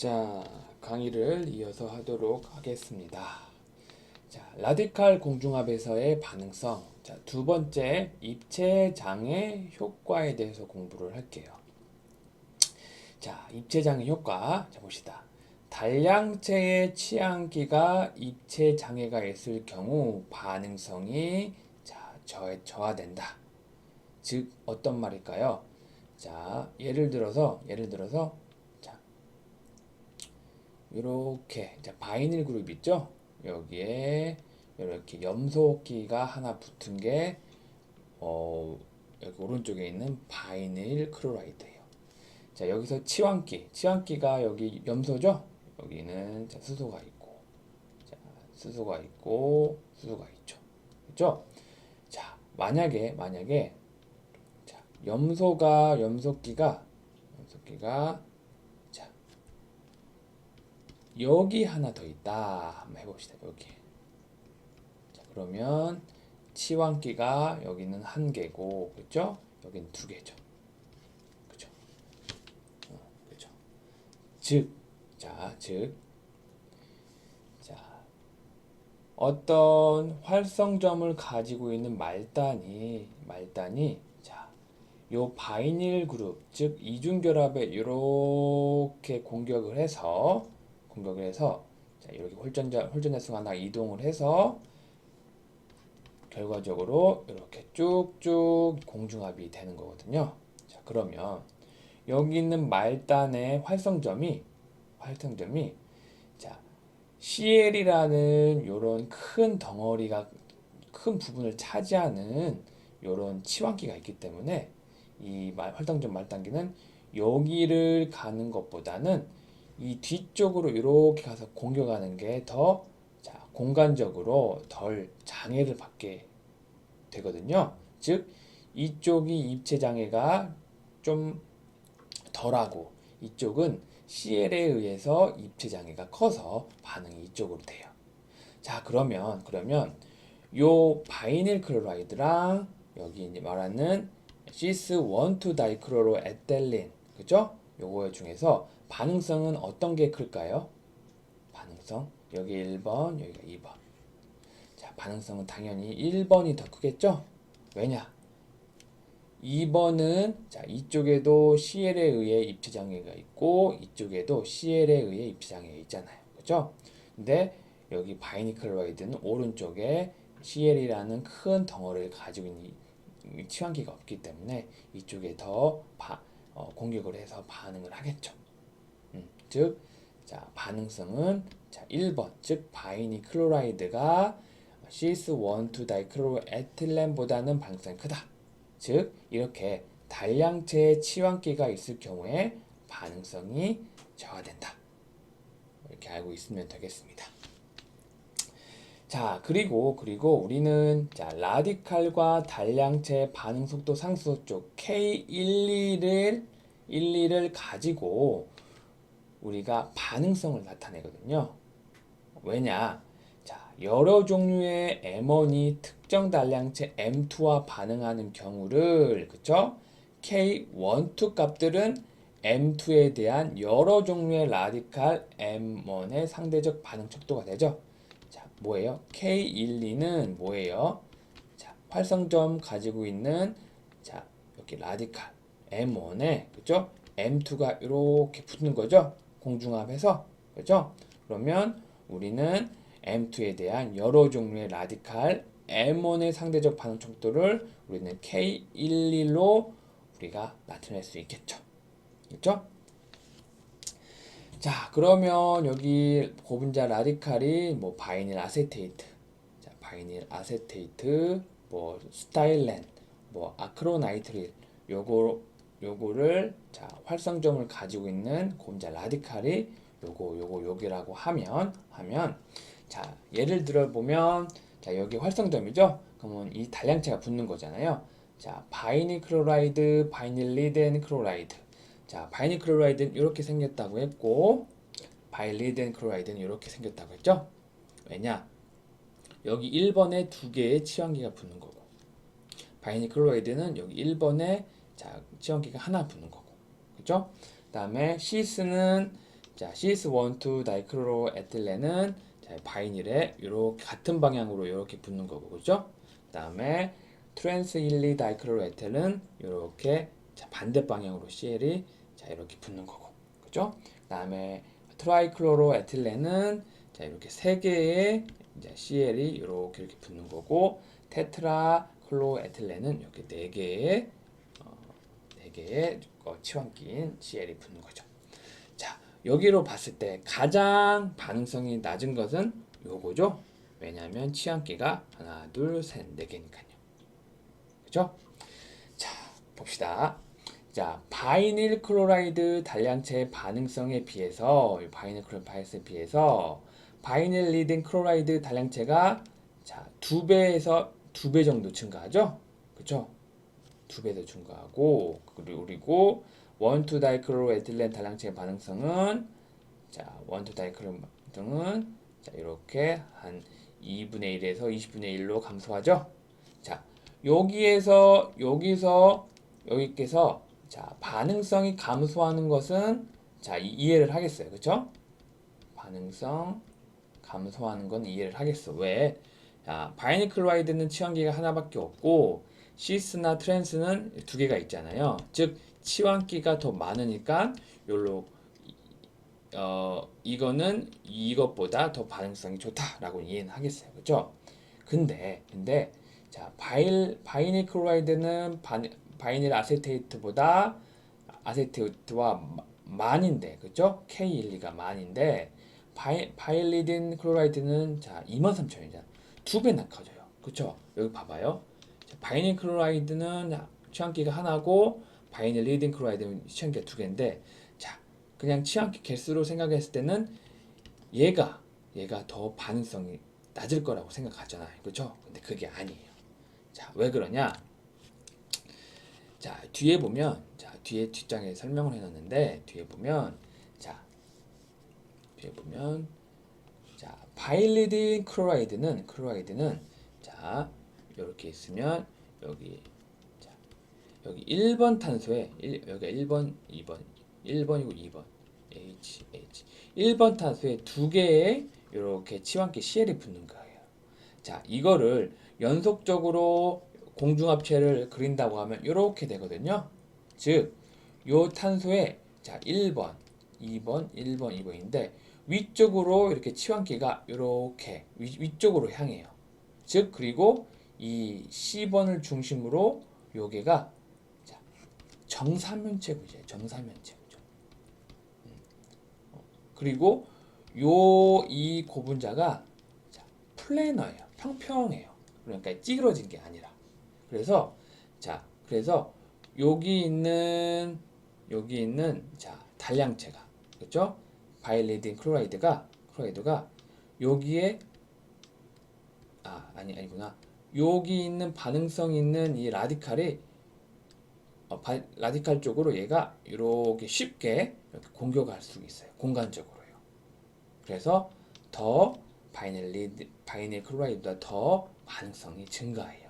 자, 강의를 이어서 하도록 하겠습니다. 자, 라디칼 공중합에서의 반응성. 자, 두 번째, 입체장애 효과에 대해서 공부를 할게요. 자, 입체장애 효과. 자, 봅시다. 단량체의 취항기가 입체장애가 있을 경우 반응성이 저하된다. 즉, 어떤 말일까요? 자, 예를 들어서, 자, 이렇게 바이닐 그룹 있죠? 여기에 이렇게 염소끼가 하나 붙은 게 여기 오른쪽에 있는 바이닐 클로라이드예요. 자, 여기서 치환기가 여기 염소죠? 여기는 자, 수소가 있고, 자, 수소가 있죠. 그렇죠? 자, 만약에 자, 염소끼가 자, 여기 하나 더 있다. 한번 해봅시다. 여기. 자, 그러면 치환기가 여기는 한 개고, 그렇죠? 여기는 두 개죠. 그렇죠? 그렇죠. 자, 어떤 활성점을 가지고 있는 말단이 자, 요 바이닐 그룹, 즉 이중결합에 이렇게 공격을 해서 자, 이렇게 홀전자수가 하나 이동을 해서 결과적으로 이렇게 쭉쭉 공중합이 되는 거거든요. 자, 그러면 여기 있는 말단의 활성점이 자, CL이라는 요런 큰 덩어리가 큰 부분을 차지하는 요런 치환기가 있기 때문에 이 활성점 말단기는 여기를 가는 것보다는 이 뒤쪽으로 이렇게 가서 공격하는 게 더 공간적으로 덜 장애를 받게 되거든요. 즉 이쪽이 입체 장애가 좀 덜하고 이쪽은 CL에 의해서 입체 장애가 커서 반응이 이쪽으로 돼요. 자, 그러면 요 바이닐 클로라이드랑 여기 이제 말하는 시스 1,2 다이크로로 에텔린, 그죠? 요거 중에서 반응성은 어떤 게 클까요? 반응성 여기 1번, 여기가 2번. 자, 반응성은 당연히 1번이 더 크겠죠? 왜냐? 2번은 자, 이쪽에도 CL에 의해 입체 장애가 있고 이쪽에도 CL에 의해 입체 장애가 있잖아요. 그죠? 근데 여기 바이니클로이드는 오른쪽에 CL이라는 큰 덩어리를 가지고 있는 치환기가 없기 때문에 이쪽에 더 공격을 해서 반응을 하겠죠. 즉, 자, 반응성은 자, 1번, 즉 바이니클로라이드가 시스 1,2 다이크로에틸렌보다는 반응성이 크다. 즉, 이렇게 단량체의 치환기가 있을 경우에 반응성이 저하된다. 이렇게 알고 있으면 되겠습니다. 자, 그리고 우리는 자, 라디칼과 단량체 반응 속도 상수 쪽 K12를 가지고 우리가 반응성을 나타내거든요. 왜냐? 자, 여러 종류의 M1이 특정 단량체 M2와 반응하는 경우를, 그쵸? K12 값들은 M2에 대한 여러 종류의 라디칼 M1의 상대적 반응 척도가 되죠. 자, 뭐예요? K12는 뭐예요? 자, 활성점 가지고 있는 자, 이렇게 라디칼 M1에, 그죠? M2가 이렇게 붙는 거죠. 공중합해서, 그죠? 그러면 우리는 M2에 대한 여러 종류의 라디칼 M1의 상대적 반응 척도를 우리는 K11로 우리가 나타낼 수 있겠죠. 그렇죠? 자, 그러면 여기 고분자 라디칼이 뭐 바이닐 아세테이트, 자, 바이닐 아세테이트, 뭐 스타일렌, 뭐 아크로나이트릴, 요거를 자, 활성점을 가지고 있는 고분자 라디칼이 요기라고 하면 자, 예를 들어 보면 자, 여기 활성점이죠? 그러면 이 단량체가 붙는 거잖아요. 자, 바이닐 클로라이드, 바이닐 리덴 클로라이드. 자, 바이닐 클로라이드는 이렇게 생겼다고 했고 바이리덴 클로라이드는 이렇게 생겼다고 했죠? 왜냐? 여기 1번에 두 개의 치환기가 붙는 거고 바이닐 클로라이드는 여기 1번에 자, 치환기가 하나 붙는 거고. 그죠? 그다음에 시스는 자, CS12 다이크로로에틸렌은 자, 바이닐에 이렇게 같은 방향으로 이렇게 붙는 거고, 그죠? 그다음에 트랜스 1, 2 다이크로로에틸은 이렇게 자, 반대 방향으로 CL이 자, 이렇게 붙는 거고, 그죠? 그다음에 트라이클로로에틸렌은 자, 이렇게 세 개의 이제 CL이 이렇게 붙는 거고, 테트라클로에틸렌은 이렇게 네 개의 치환기인 CL이 붙는 거죠. 자, 여기로 봤을 때 가장 반응성이 낮은 것은 요거죠. 왜냐하면 치환기가 하나, 둘, 셋, 네 개니까요. 그죠? 자, 봅시다. 자, 바이닐 클로라이드 단량체 반응성에 비해서 바이닐 클로라이드에 비해서 바이닐 리딘 클로라이드 단량체가 자, 2배에서 2배 정도 증가하죠? 그죠? 2배 더 증가하고 그리고 1,2 다이클로에틸렌 단량체 반응성은 자, 1,2 다이클로에틸렌 반응성은 자, 이렇게 한 2분의 1에서 20분의 1로 감소하죠? 자, 여기께서 자, 반응성이 감소하는 것은 자, 이해를 하겠어요. 그쵸? 반응성 감소하는 건 이해를 하겠어. 왜? 자, 바이니클로라이드는 치환기가 하나밖에 없고 시스나 트랜스는 두 개가 있잖아요. 즉 치환기가 더 많으니까 요로 이거는 이것보다 더 반응성이 좋다라고 이해는 하겠어요. 그죠? 근데 자, 바이닐 클로라이드는 바이닐 아세테이트와 만인데, 그죠? K12가 만인데, 바이릴린 클로라이드는 자, 23,000이잖아. 두 배나 커져요. 그쵸? 여기 봐봐요. 자, 바이닐 클로라이드는 취향기가 하나고, 바이닐 리딘 클로라이드는 취향기가 두 개인데, 자, 그냥 취향기 개수로 생각했을 때는 얘가 더 반응성이 낮을 거라고 생각하잖아요. 그쵸? 근데 그게 아니에요. 자, 왜 그러냐? 자, 뒤에 보면, 자, 뒤에 뒷장에 설명을 해놨는데, 뒤에 보면, 자, 바일리딘 클로라이드는, 자, 이렇게 있으면, 여기, 자, 여기 1번 탄소에, 여기가 1번, 2번, 1번이고 2번, H. 1번 탄소에 두 개의 이렇게 치환기 CL이 붙는 거예요. 자, 이거를 연속적으로 공중합체를 그린다고 하면 이렇게 되거든요. 즉, 요 탄소에 자, 1번, 2번, 1번, 2번인데 위쪽으로 이렇게 치환기가 이렇게 위쪽으로 향해요. 즉, 그리고 이 C번을 중심으로 요게가 자, 정사면체 구조예요. 정사면체 구조. 그리고 이 고분자가 자, 플래너예요. 평평해요. 그러니까 찌그러진 게 아니라. 그래서 여기 있는 자, 단량체가 그렇죠? 바이레딘 클로라이드가 여기에 아니구나. 여기 있는 반응성 있는 이 라디칼이 라디칼 쪽으로 얘가 이렇게 쉽게 이렇게 공격할 수 있어요. 공간적으로요. 그래서 더 바이닐 클로라이드보다 더 반응성이 증가해요.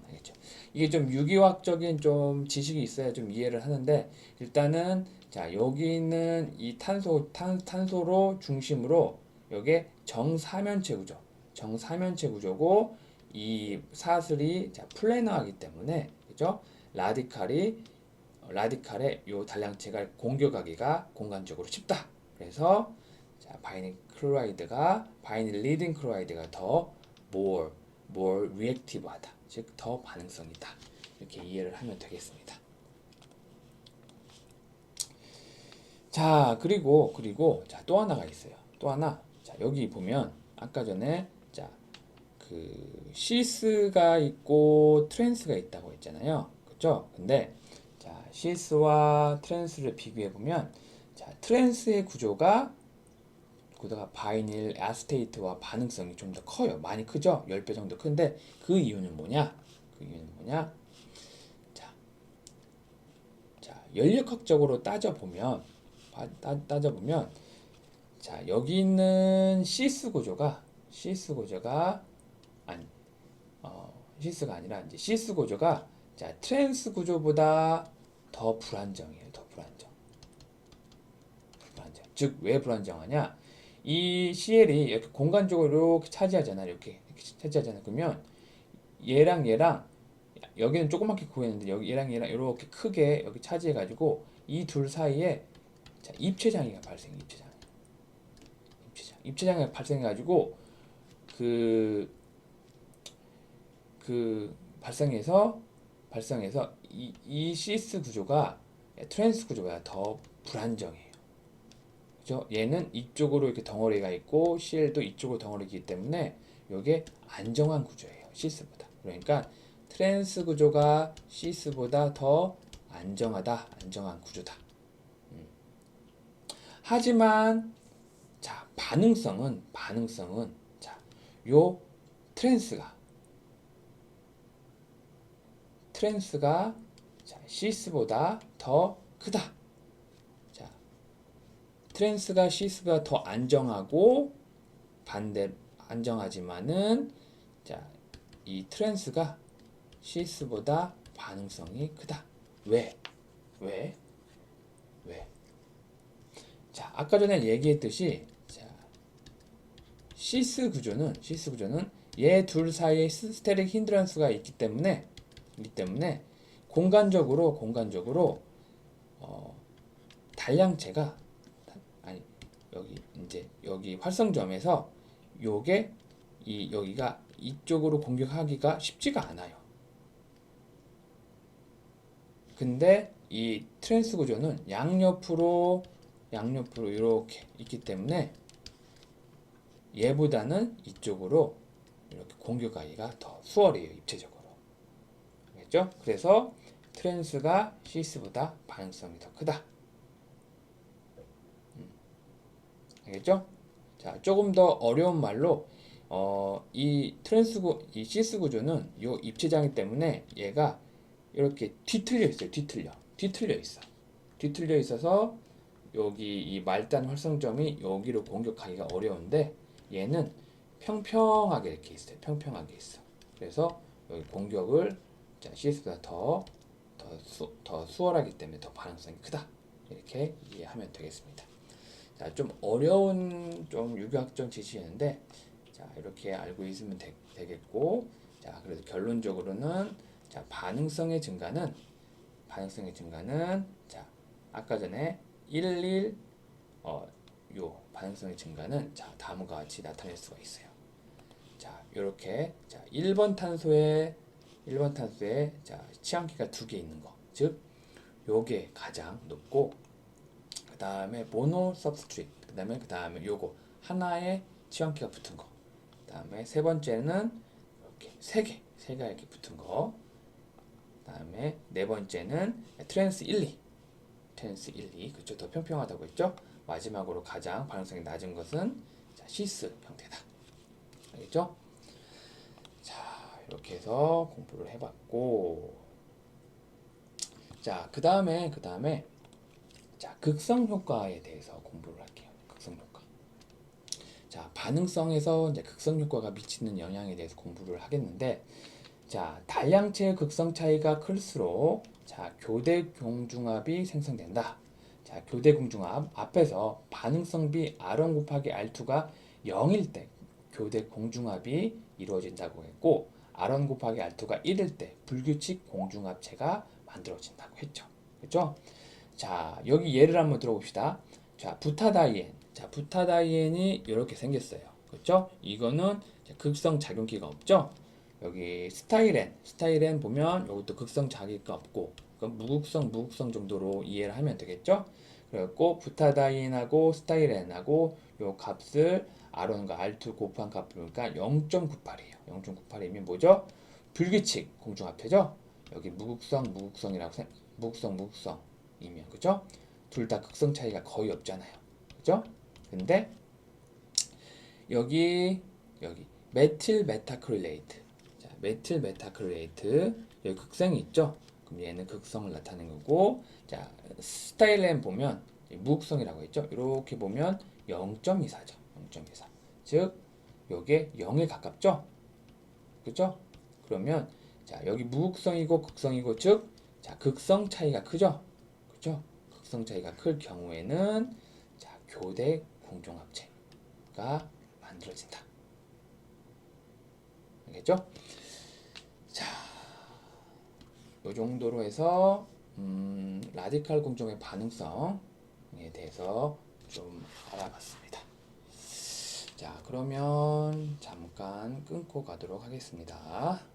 알겠죠? 이게 좀 유기화학적인 좀 지식이 있어야 좀 이해를 하는데 일단은 자, 여기 있는 이 탄소로 중심으로 요게 정사면체 구조고 이 사슬이 자, 플래너하기 때문에 그죠? 라디칼의 요 단량체가 공격하기가 공간적으로 쉽다. 그래서 자, 바이닐 리딘 클로라이드가 더 more reactive하다. 즉 더 반응성이 있다. 이렇게 이해를 하면 되겠습니다. 자, 그리고 자, 또 하나가 있어요. 또 하나. 자, 여기 보면 아까 전에 자, 그 시스가 있고 트랜스가 있다고 했잖아요. 그렇죠? 근데 자, 시스와 트랜스를 비교해 보면 자, 트랜스의 구조가 바이닐 아세테이트와 반응성이 좀 더 커요. 많이 크죠? 10배 정도 큰데 그 이유는 뭐냐? 자, 연력학적으로 따져보면 자, 여기 있는 시스 구조가 아니 시스가 아니라 이제 시스 구조가 자, 트랜스 구조보다 더 불안정해요. 즉 왜 불안정하냐? 이 CL이 이렇게 공간적으로 이렇게 차지하잖아. 이렇게 차지하잖아. 그러면 얘랑 여기는 조그맣게 구했는데 여기 얘랑 이렇게 크게 여기 차지해가지고 이 둘 사이에 자, 입체장애가 발생해. 입체장애가 발생해가지고 그 발생해서 이 시스 구조가 트랜스 구조보다 더 불안정해요. 그죠? 얘는 이쪽으로 이렇게 덩어리가 있고 CL도 이쪽으로 덩어리가 있기 때문에 이게 안정한 구조예요. 시스보다. 그러니까 트랜스 구조가 시스보다 더 안정한 구조다. 하지만 자, 반응성은 자, 요 트랜스가 자, 시스보다 더 크다. 자, 트랜스가 시스가 더 안정하고 반대 안정하지만은 자, 이 트랜스가 시스보다 반응성이 크다. 왜? 왜? 왜? 자, 아까 전에 얘기했듯이 자, 시스 구조는 얘 둘 사이에 스테릭 힌드런스가 있기 때문에 공간적으로 단량체가 아니 여기 활성점에서 여기가 이쪽으로 공격하기가 쉽지가 않아요. 근데 이 트랜스 구조는 양옆으로 이렇게 있기 때문에 얘보다는 이쪽으로 이렇게 공격하기가 더 수월해요. 입체적으로. 알겠죠? 그래서 트랜스가 시스보다 반응성이 더 크다. 알겠죠? 자, 조금 더 어려운 말로 이 시스 구조는 요 입체장애 때문에 얘가 이렇게 뒤틀려 있어요. 뒤틀려 있어서 여기 이 말단 활성점이 여기로 공격하기가 어려운데 얘는 평평하게 이렇게 있어요. 평평하게 있어. 그래서 여기 공격을 CS보다 더 수월하기 때문에 더 반응성이 크다. 이렇게 이해하면 되겠습니다. 자, 좀 어려운 좀 유교학적 지시였는데 자, 이렇게 알고 있으면 되겠고 자, 그래서 결론적으로는 자, 반응성의 증가는 자, 아까 전에 11 요 반응성의 증가는 자, 다음과 같이 나타낼 수가 있어요. 자, 이렇게 자, 1번 탄소에 자, 치환기가 2개 있는 거. 즉 요게 가장 높고 그다음에 모노 서브스트레이트 그다음에 요거 하나에 치환기가 붙은 거. 그다음에 세 번째는 이렇게 세 개가 이렇게 붙은 거. 그다음에 네 번째는 트랜스 1, 2 그쵸? 더 평평하다고 했죠? 마지막으로 가장 반응성이 낮은 것은 자, 시스 형태다. 알겠죠? 자, 이렇게 해서 공부를 해봤고 자, 그 다음에 자, 극성 효과에 대해서 공부를 할게요. 극성 효과. 자, 반응성에서 이제 극성 효과가 미치는 영향에 대해서 공부를 하겠는데 자, 단량체의 극성 차이가 클수록 자, 교대 공중압이 생성된다. 자, 교대 공중압 앞에서 반응성비 R1 곱하기 R2가 0일 때 교대 공중압이 이루어진다고 했고 R1 곱하기 R2가 1일 때 불규칙 공중압체가 만들어진다고 했죠. 그렇죠? 자, 여기 예를 한번 들어봅시다. 자, 부타다이엔. 자, 부타다이엔이 이렇게 생겼어요. 그렇죠? 이거는 극성 작용기가 없죠? 여기 스타이렌 보면 이것도 극성 작용기가 없고 그럼 무극성 정도로 이해를 하면 되겠죠? 그래갖고 부타다이엔하고 스타이렌하고 요 값을 R1과 R2 곱한 값을 보니까 0.98이에요. 0.98이면 뭐죠? 불규칙 공중합체죠? 여기 무극성이면 그죠? 둘 다 극성 차이가 거의 없잖아요. 그죠? 근데 여기 메틸 메타크릴레이트. 자, 메틸 메타크릴레이트 여기 극성이 있죠? 그럼 얘는 극성을 나타내는 거고 자, 스타일렌 보면 무극성이라고 했죠? 이렇게 보면 0.24죠. 0.24. 즉 요게 0에 가깝죠? 그죠? 그러면 자, 여기 무극성이고 극성이고 즉 자, 극성 차이가 크죠? 그죠? 극성 차이가 클 경우에는 자, 교대 공정합체가 만들어진다. 알겠죠? 자, 이 정도로 해서 라디칼 공정의 반응성에 대해서 좀 알아봤습니다. 자, 그러면 잠깐 끊고 가도록 하겠습니다.